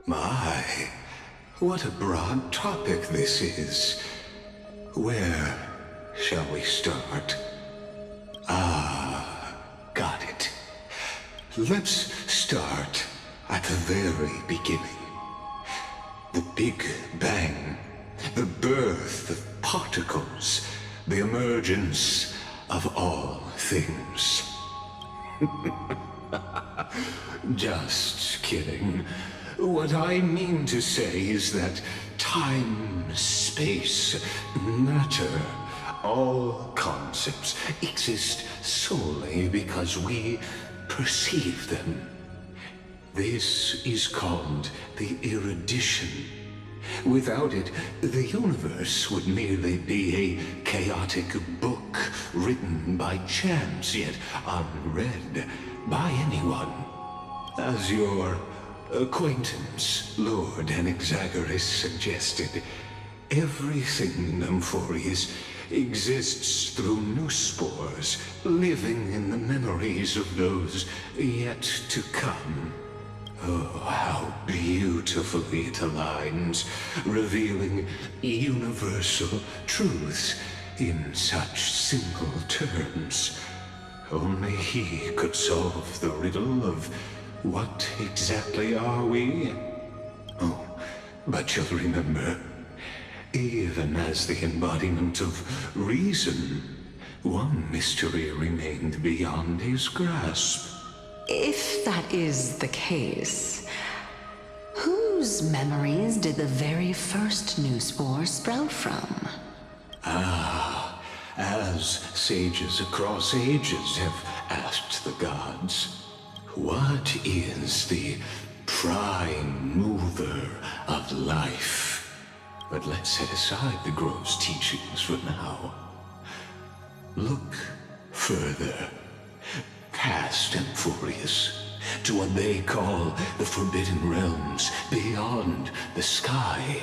My, what a broad topic this is. Where shall we start? Got it. Let's start at the very beginning. The Big Bang, the birth of particles, the emergence of all things. Just kidding. What I mean to say is that time, space, matter, all concepts exist solely because we perceive them. This is called the erudition. Without it, the universe would merely be a chaotic book written by chance, yet unread by anyone. As your acquaintance, Lord Anaxagoras, suggested, everything in Amphorius exists through new spores, living in the memories of those yet to come. Oh, how beautifully it aligns, revealing universal truths in such simple terms. Only he could solve the riddle of what exactly are we? Oh, but you'll remember, even as the embodiment of reason, one mystery remained beyond his grasp. If that is the case, whose memories did the very first new spore sprout from? As sages across ages have asked the gods, what is the prime mover of life? But let's set aside the gross teachings for now. Look further, past Amphorius, to what they call the Forbidden Realms beyond the sky.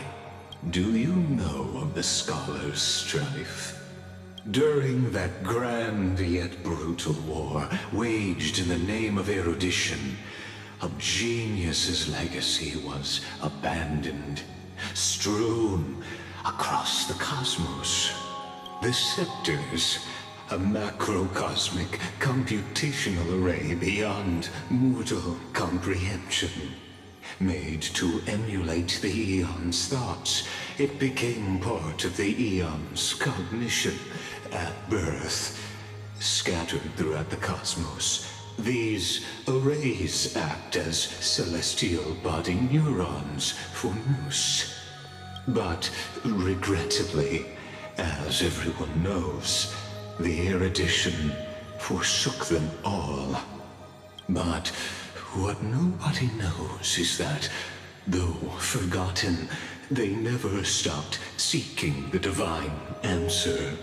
Do you know of the Scholars' Strife? During that grand yet brutal war, waged in the name of erudition, a genius's legacy was abandoned, strewn across the cosmos. The scepters, a macrocosmic computational array beyond mortal comprehension. Made to emulate the Eon's thoughts, it became part of the Eon's cognition at birth. Scattered throughout the cosmos, these arrays act as celestial body neurons for Nous. But regrettably, as everyone knows, the erudition forsook them all. But what nobody knows is that, though forgotten, they never stopped seeking the divine answer.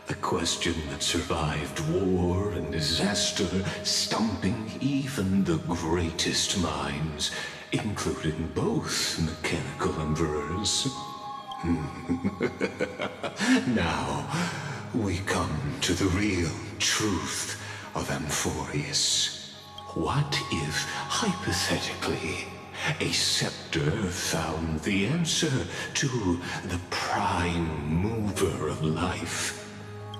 A question that survived war and disaster, stumping even the greatest minds, including both mechanical emperors. Now, we come to the real truth of Amphorius. What if, hypothetically, a scepter found the answer to the prime mover of life?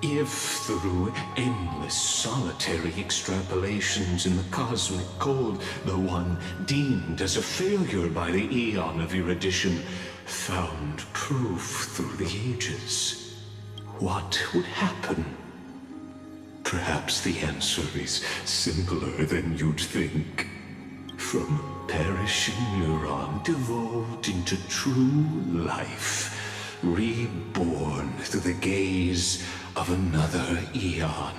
If, through endless solitary extrapolations in the cosmic code, the one deemed as a failure by the Eon of erudition found proof through the ages, what would happen? Perhaps the answer is simpler than you'd think. From a perishing neuron devolved into true life, reborn through the gaze of another Eon.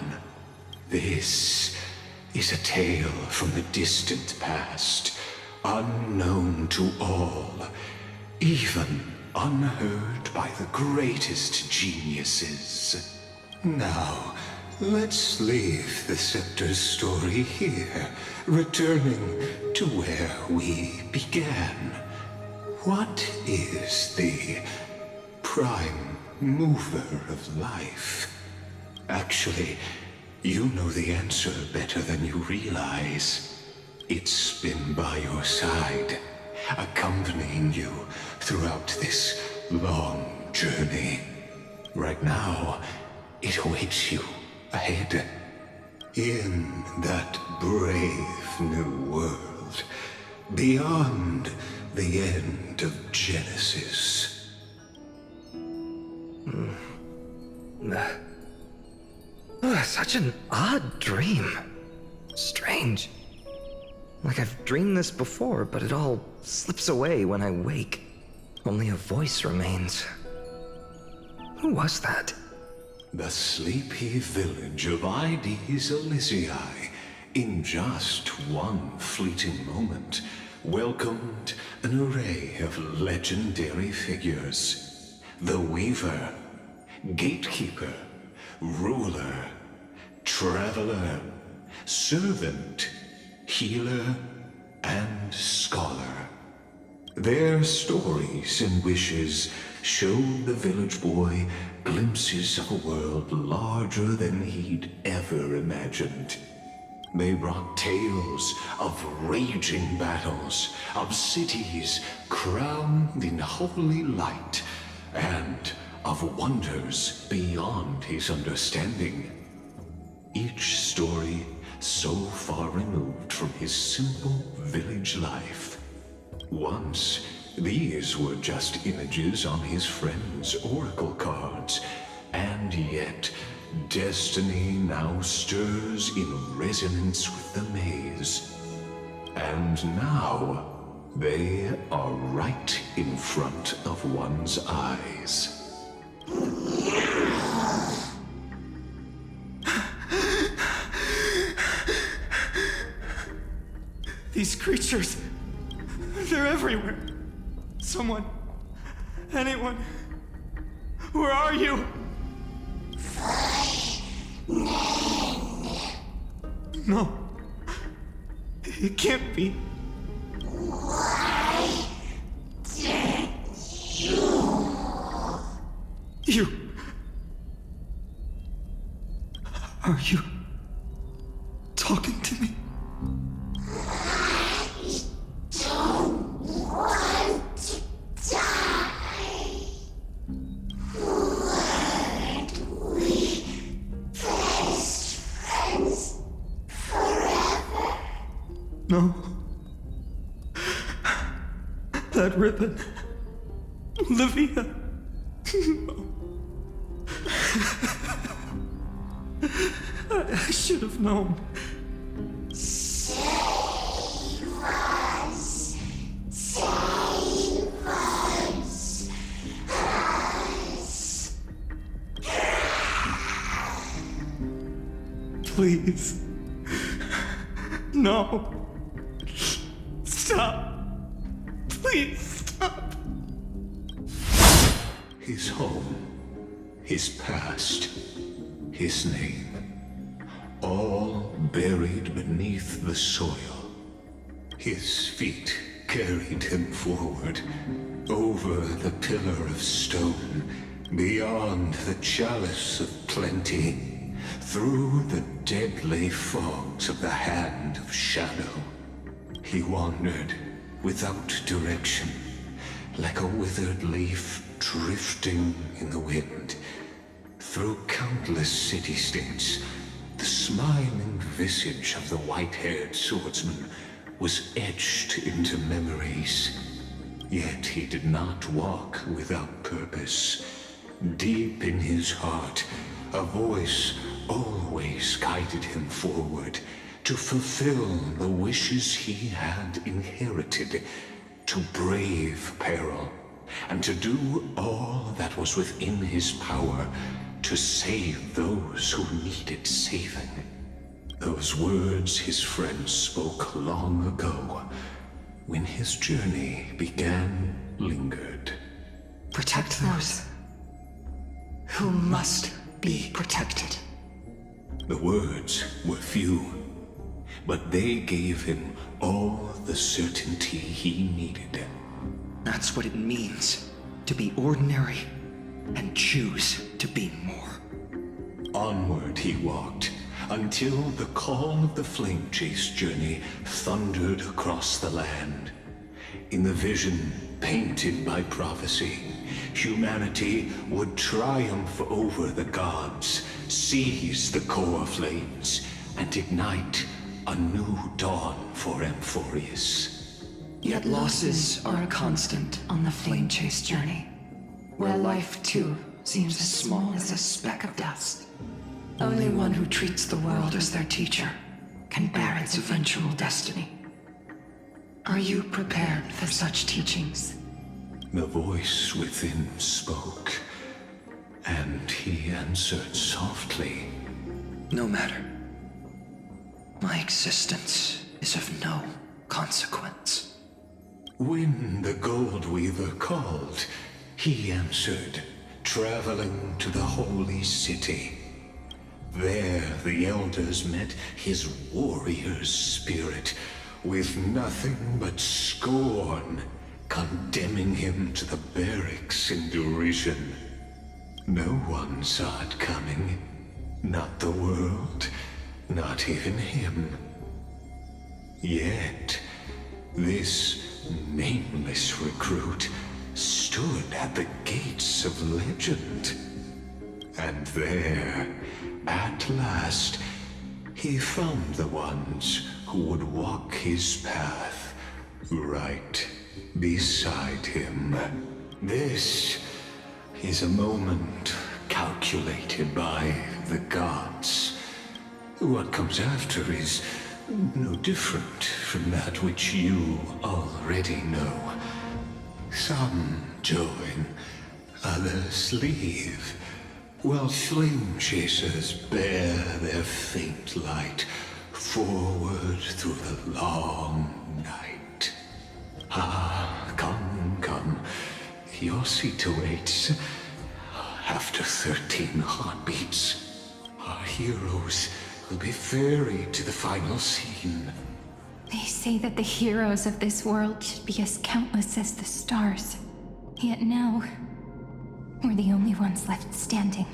This is a tale from the distant past, unknown to all, even unheard by the greatest geniuses. Now, let's leave the Scepter's story here, returning to where we began. What is the prime mover of life? Actually, you know the answer better than you realize. It's been by your side, accompanying you throughout this long journey. Right now, it awaits you ahead. In that brave new world, beyond the end of Genesis. Such an odd dream. Strange. Like I've dreamed this before, but it all slips away when I wake. Only a voice remains. Who was that? The sleepy village of Ides Elysiae, in just one fleeting moment, welcomed an array of legendary figures. The Weaver, Gatekeeper, Ruler, Traveler, Servant, Healer, and Scholar. Their stories and wishes showed the village boy glimpses of a world larger than he'd ever imagined. They brought tales of raging battles, of cities crowned in holy light, and of wonders beyond his understanding. Each story so far removed from his simple village life. Once, these were just images on his friend's oracle cards, and yet destiny now stirs in resonance with the maze. And now, they are right in front of one's eyes. These creatures, they're everywhere. Someone, anyone, where are you? No, it can't be. You. Are you talking to me? No. That ribbon. Olivia. No. I should have known. Save us. Save us. Us. Please. No. Stop. Please stop. His home, his past, his name, all buried beneath the soil. His feet carried him forward, over the pillar of stone, beyond the chalice of plenty, through the deadly fogs of the hand of shadow. He wandered without direction, like a withered leaf drifting in the wind. Through countless city-states, the smiling visage of the white-haired swordsman was etched into memories. Yet he did not walk without purpose. Deep in his heart, a voice always guided him forward to fulfill the wishes he had inherited, to brave peril, and to do all that was within his power to save those who needed saving. Those words his friend spoke long ago, when his journey began, lingered. Protect those who must be protected. The words were few, but they gave him all the certainty he needed. That's what it means to be ordinary and choose to be more. Onward he walked, until the call of the flame chase journey thundered across the land. In the vision painted by prophecy, humanity would triumph over the gods, seize the core flames, and ignite a new dawn for Amphorius. Yet losses are a constant on the flame chase journey, where life too seems as small as a speck of dust. Only one who treats the world as their teacher can bear its eventual destiny. Are you prepared for such teachings? The voice within spoke, and he answered softly. No matter. My existence is of no consequence. When the Gold Weaver called, he answered, traveling to the holy city. There the elders met his warrior's spirit, with nothing but scorn, condemning him to the barracks in derision. No one saw it coming. Not the world, not even him. Yet, this nameless recruit stood at the gates of legend. And there, at last, he found the ones who would walk his path right beside him. This is a moment calculated by the gods. What comes after is no different from that which you already know. Some join, others leave, while flame chasers bear their faint light forward through the long night. Ah, come, come. Your seat awaits. After 13 heartbeats, our heroes will be ferried to the final scene. They say that the heroes of this world should be as countless as the stars. Yet now, we're the only ones left standing.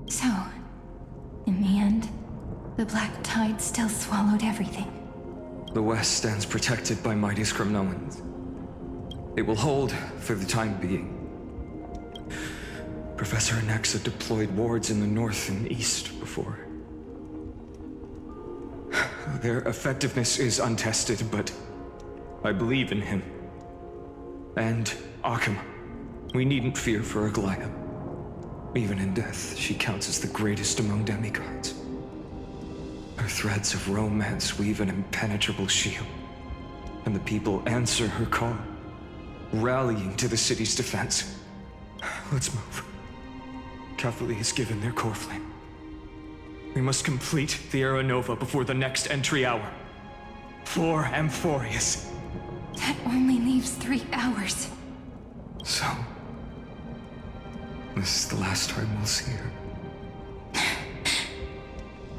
So, in the end, the black tide still swallowed everything. The West stands protected by mighty Skrymnoans. It will hold for the time being. Professor Anaxa deployed wards in the north and east before. Their effectiveness is untested, but I believe in him. And Arkham. We needn't fear for Aglaya. Even in death, she counts as the greatest among demigods. Her threads of romance weave an impenetrable shield, and the people answer her call, rallying to the city's defense. Let's move. Cavalry has given their core flame. We must complete the Era Nova before the next entry hour. For Amphorius. That only leaves 3 hours. So, this is the last time we'll see her.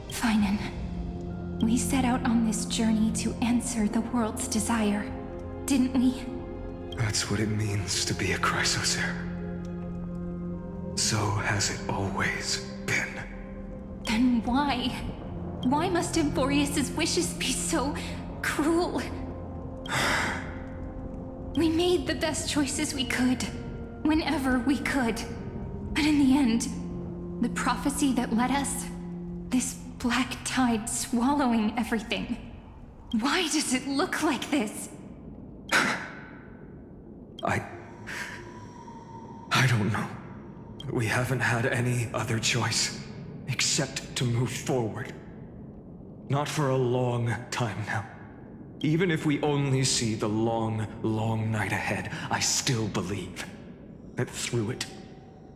Finan, we set out on this journey to answer the world's desire, didn't we? That's what it means to be a Chrysosaur. So has it always been. Then why? Why must Amphorius's wishes be so cruel? We made the best choices we could, whenever we could. But in the end, the prophecy that led us, this black tide swallowing everything. Why does it look like this? I don't know. We haven't had any other choice, except to move forward. Not for a long time now. Even if we only see the long, long night ahead, I still believe that through it,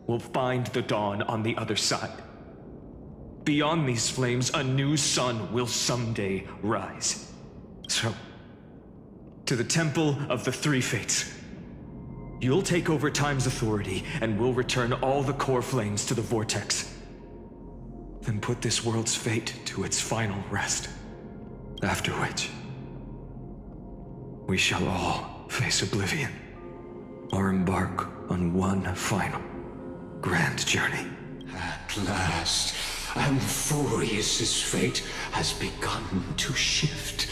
we'll find the dawn on the other side. Beyond these flames, a new sun will someday rise. So, to the Temple of the Three Fates. You'll take over Time's authority, and we'll return all the core flames to the Vortex. Then put this world's fate to its final rest. After which, we shall all face oblivion, or embark on one final grand journey. At last, Amphorius's fate has begun to shift.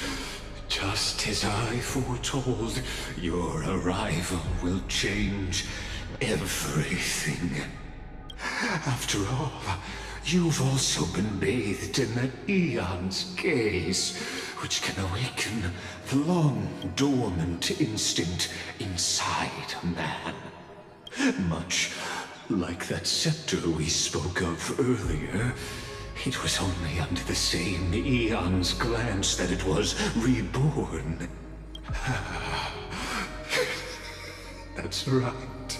Just as I foretold, your arrival will change everything. After all, you've also been bathed in that Eon's gaze, which can awaken the long-dormant instinct inside a man. Much like that scepter we spoke of earlier, it was only under the same Eon's glance that it was reborn. That's right.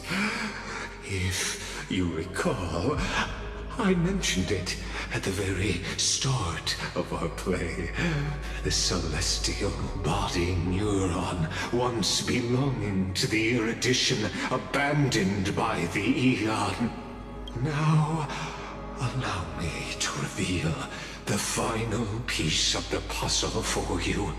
If you recall, I mentioned it at the very start of our play. The celestial body neuron, once belonging to the erudition abandoned by the Eon. Now, allow me to reveal the final piece of the puzzle for you.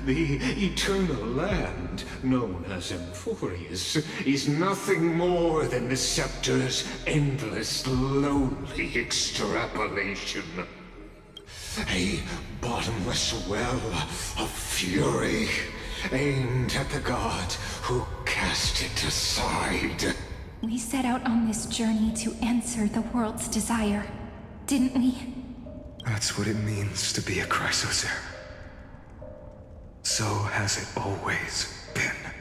The eternal land, known as Emphorius, is nothing more than the scepter's endless, lonely extrapolation. A bottomless well of fury, aimed at the god who cast it aside. We set out on this journey to answer the world's desire, didn't we? That's what it means to be a Chrysocer. So has it always been.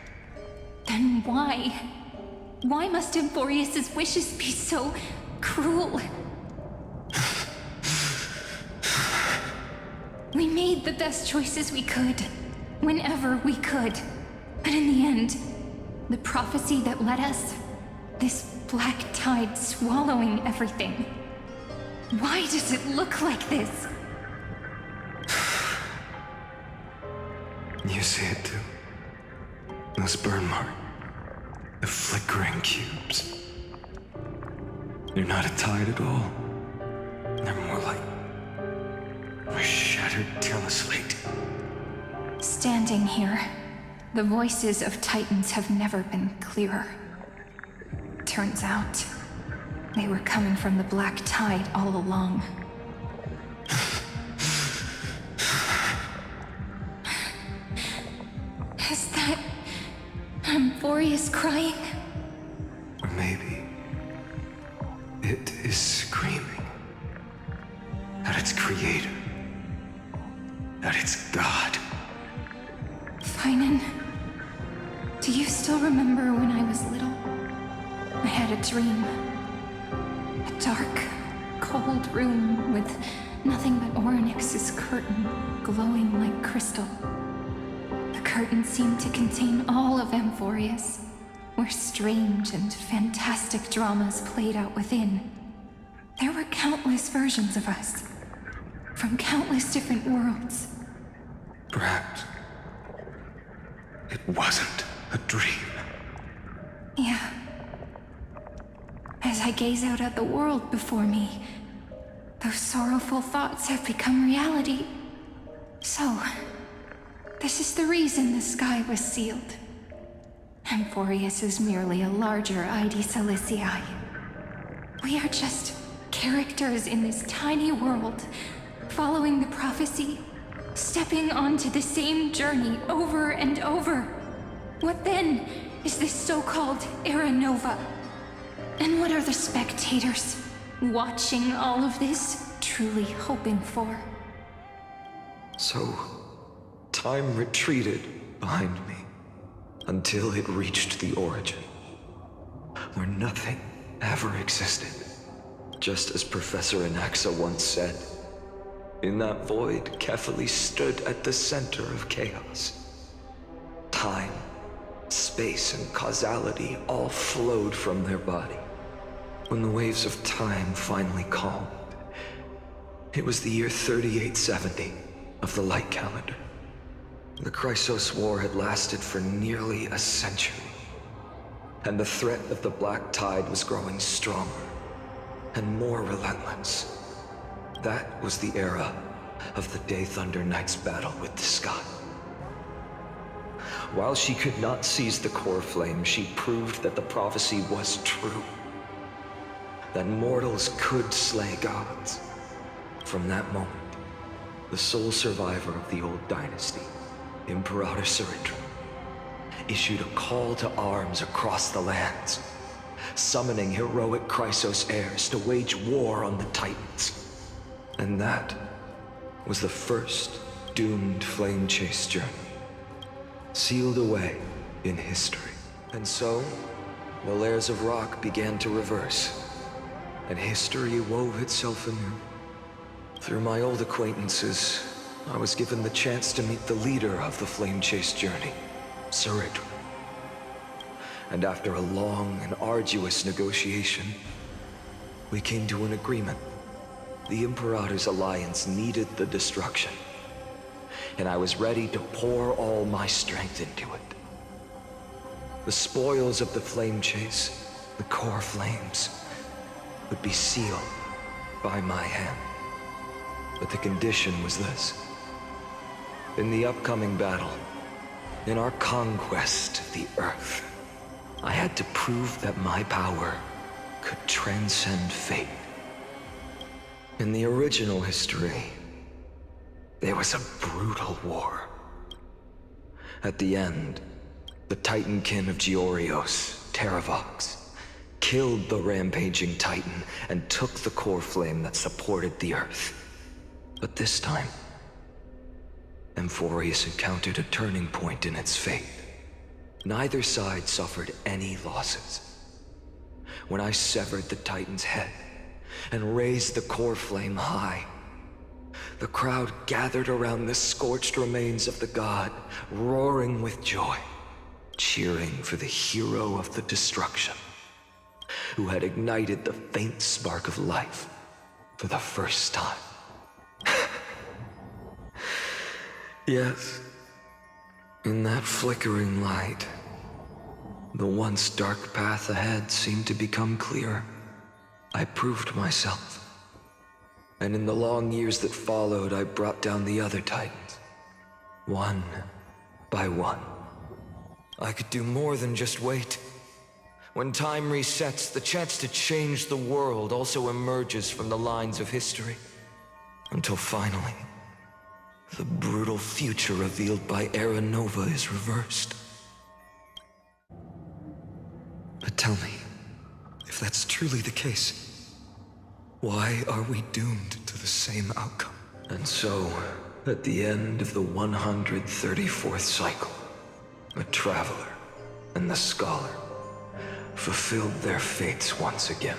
Then why? Why must Emphorius' wishes be so cruel? We made the best choices we could, whenever we could. But in the end, the prophecy that led us, this black tide swallowing everything. Why does it look like this? You see it too. Those burn marks. The flickering cubes. They're not a tide at all. They're more like a shattered tearless slate. Standing here, the voices of Titans have never been clearer. Turns out, they were coming from the black tide all along. Is that Emphorius crying? Or maybe it is screaming at its creator, at its god. Finan, do you still remember when I was little? I had a dream. A dark, cold room with nothing but Orynyx's curtain glowing like crystal. The curtain seemed to contain all of Emphorius, where strange and fantastic dramas played out within. There were countless versions of us, from countless different worlds. Perhaps it wasn't a dream. Yeah. As I gaze out at the world before me, those sorrowful thoughts have become reality. So, this is the reason the sky was sealed. Emphorius is merely a larger ID Silicii. We are just characters in this tiny world, following the prophecy, stepping onto the same journey over and over. What then is this so-called Era Nova? And what are the spectators watching all of this truly hoping for? So, time retreated behind me until it reached the origin, where nothing ever existed. Just as Professor Anaxa once said, in that void, Kefali stood at the center of chaos. Time, space, and causality all flowed from their body. When the waves of time finally calmed, it was the year 3870 of the light calendar. The Chrysos War had lasted for nearly a century, and the threat of the Black Tide was growing stronger and more relentless. That was the era of the Day Thunder Knight's battle with the sky. While she could not seize the core flame, she proved that the prophecy was true. That mortals could slay gods. From that moment, the sole survivor of the old dynasty, Imperator Saritran, issued a call to arms across the lands, summoning heroic Chrysos heirs to wage war on the Titans. And that was the first doomed flame chase journey, sealed away in history. And so, the layers of rock began to reverse, and history wove itself anew. Through my old acquaintances, I was given the chance to meet the leader of the flame chase journey, Saritran. And after a long and arduous negotiation, we came to an agreement. The Imperator's alliance needed the destruction, and I was ready to pour all my strength into it. The spoils of the flame chase, the core flames, would be sealed by my hand. But the condition was this. In the upcoming battle, in our conquest of the Earth, I had to prove that my power could transcend fate. In the original history, there was a brutal war. At the end, the Titankin of Georios, Terravox, killed the rampaging Titan and took the core flame that supported the Earth. But this time, Amphorius encountered a turning point in its fate. Neither side suffered any losses. When I severed the Titan's head and raised the core flame high, the crowd gathered around the scorched remains of the god, roaring with joy, cheering for the hero of the destruction, who had ignited the faint spark of life for the first time. Yes, in that flickering light, the once dark path ahead seemed to become clear. I proved myself. And in the long years that followed, I brought down the other Titans, one by one. I could do more than just wait. When time resets, the chance to change the world also emerges from the lines of history. Until finally, the brutal future revealed by Era Nova is reversed. But tell me, if that's truly the case, why are we doomed to the same outcome? And so, at the end of the 134th cycle, the Traveler and the Scholar fulfilled their fates once again.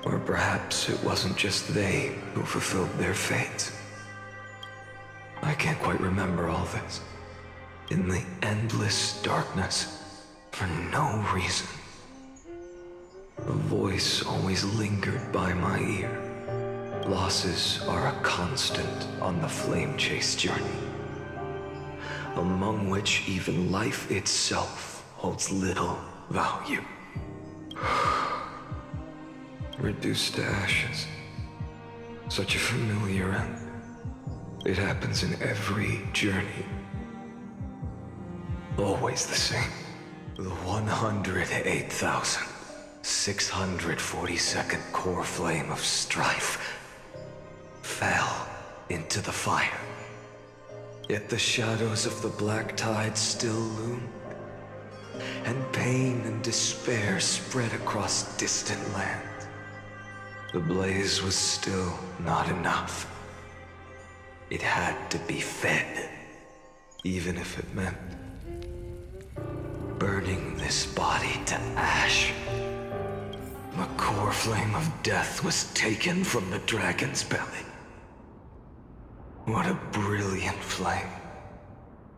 Or perhaps it wasn't just they who fulfilled their fates. I can't quite remember all this. In the endless darkness, for no reason, a voice always lingered by my ear. Losses are a constant on the flame chase journey, among which even life itself holds little value. Reduced to ashes. Such a familiar end. It happens in every journey. Always the same. The 108,642nd core flame of strife fell into the fire. Yet the shadows of the black tide still loomed, and pain and despair spread across distant lands. The blaze was still not enough. It had to be fed, even if it meant burning this body to ash. The core flame of death was taken from the dragon's belly. What a brilliant flame.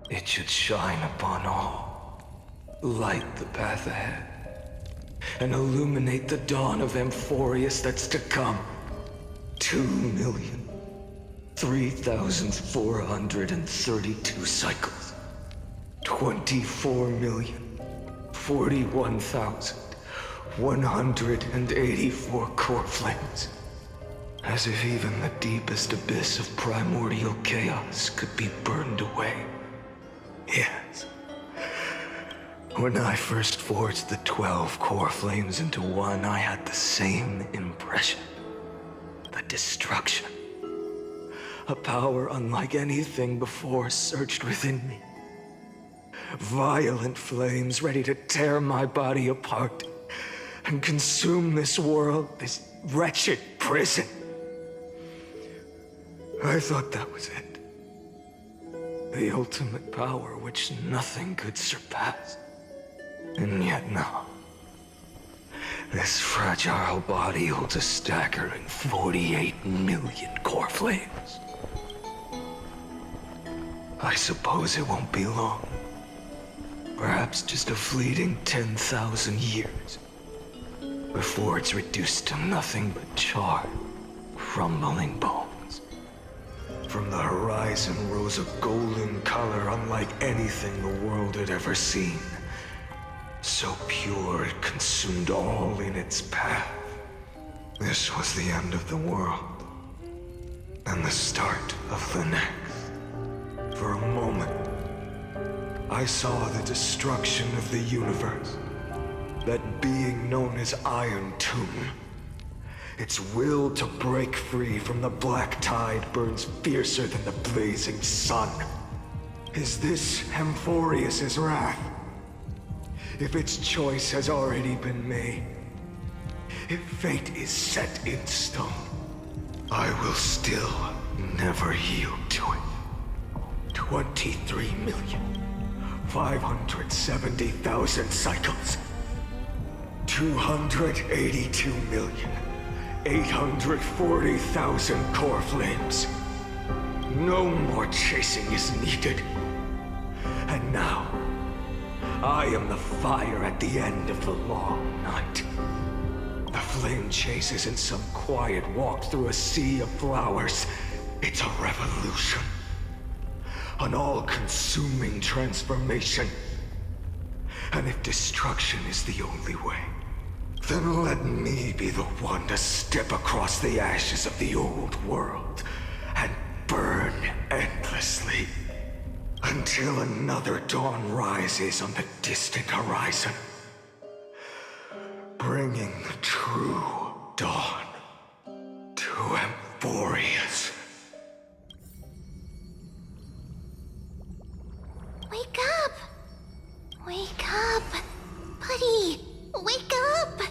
It should shine upon all, light the path ahead, and illuminate the dawn of Amphorius that's to come. 2,003,432 cycles. 24,041,184 core flames. As if even the deepest abyss of primordial chaos could be burned away. Yes. When I first forged the 12 core flames into one, I had the same impression. The destruction. A power unlike anything before surged within me. Violent flames ready to tear my body apart and consume this world, this wretched prison. I thought that was it. The ultimate power which nothing could surpass. And yet no. This fragile body holds a staggering 48 million core flames. I suppose it won't be long. Perhaps just a fleeting 10,000 years before it's reduced to nothing but charred, crumbling bones. From the horizon rose a golden color unlike anything the world had ever seen. So pure it consumed all in its path. This was the end of the world, and the start of the next. For a moment, I saw the destruction of the universe. That being known as Iron Tomb. Its will to break free from the black tide burns fiercer than the blazing sun. Is this Amphorius's wrath? If its choice has already been made, if fate is set in stone, I will still never yield to it. 23,570,000 cycles. 282,840,000 core flames. No more chasing is needed. And now, I am the fire at the end of the long night. The flame chase isn't some quiet walk through a sea of flowers. It's a revolution. An all-consuming transformation. And if destruction is the only way, then let me be the one to step across the ashes of the old world and burn endlessly until another dawn rises on the distant horizon, bringing the true dawn to Amphorius. Wake up! Wake up! Buddy! Wake up!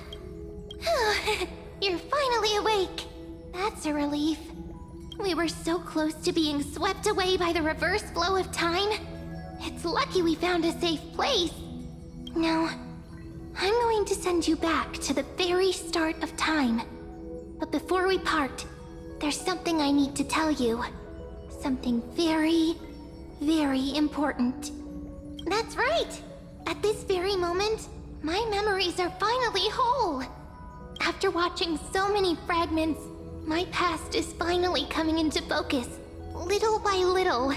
You're finally awake. That's a relief. We were so close to being swept away by the reverse flow of time. It's lucky we found a safe place. Now, I'm going to send you back to the very start of time. But before we part, there's something I need to tell you. Something very, very important. That's right! At this very moment, my memories are finally whole. After watching so many fragments, my past is finally coming into focus, little by little.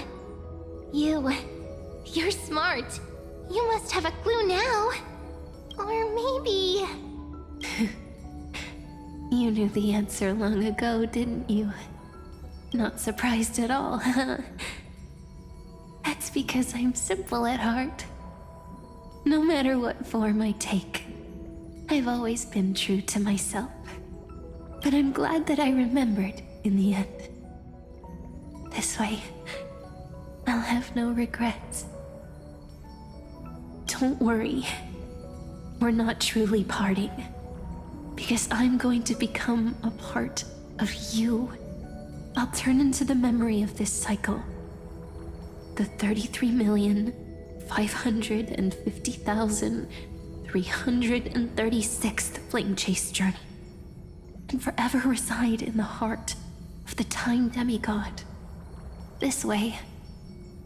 You're smart. You must have a clue now. Or maybe... You knew the answer long ago, didn't you? Not surprised at all, huh? That's because I'm simple at heart. No matter what form I take, I've always been true to myself. But I'm glad that I remembered in the end. This way, I'll have no regrets. Don't worry. We're not truly parting. Because I'm going to become a part of you. I'll turn into the memory of this cycle. The 33,550,336th Flame Chase journey. And forever reside in the heart of the Time Demigod. This way,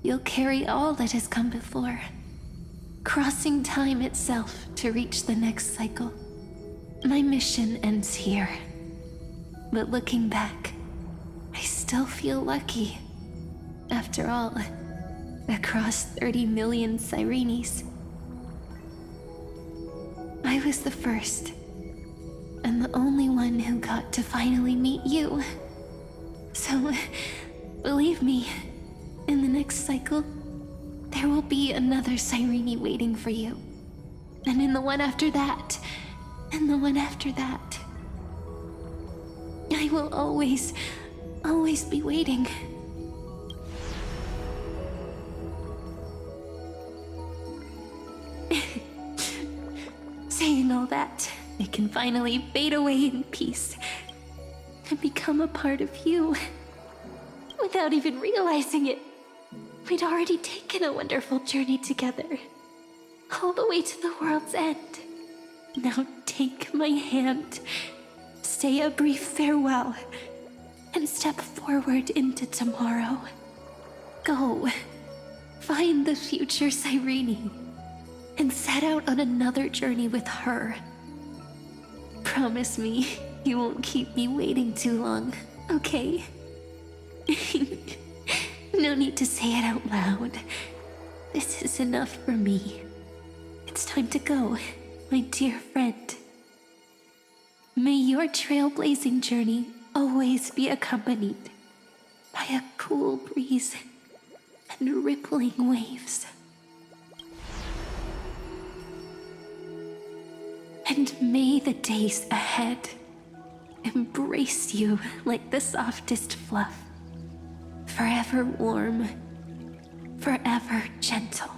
you'll carry all that has come before, crossing time itself to reach the next cycle. My mission ends here, but looking back, I still feel lucky. After all, across 30 million Sirenes, I was the first, and the only one who got to finally meet you. So, believe me, in the next cycle, there will be another Sirene waiting for you. And in the one after that, and the one after that. I will always be waiting. Saying all that, it can finally fade away in peace and become a part of you. Without even realizing it, we'd already taken a wonderful journey together, all the way to the world's end. Now take my hand, say a brief farewell, and step forward into tomorrow. Go, find the future Cyrene, and set out on another journey with her. Promise me you won't keep me waiting too long, okay? No need to say it out loud. This is enough for me. It's time to go, my dear friend. May your trailblazing journey always be accompanied by a cool breeze and rippling waves. And may the days ahead embrace you like the softest fluff, forever warm, forever gentle.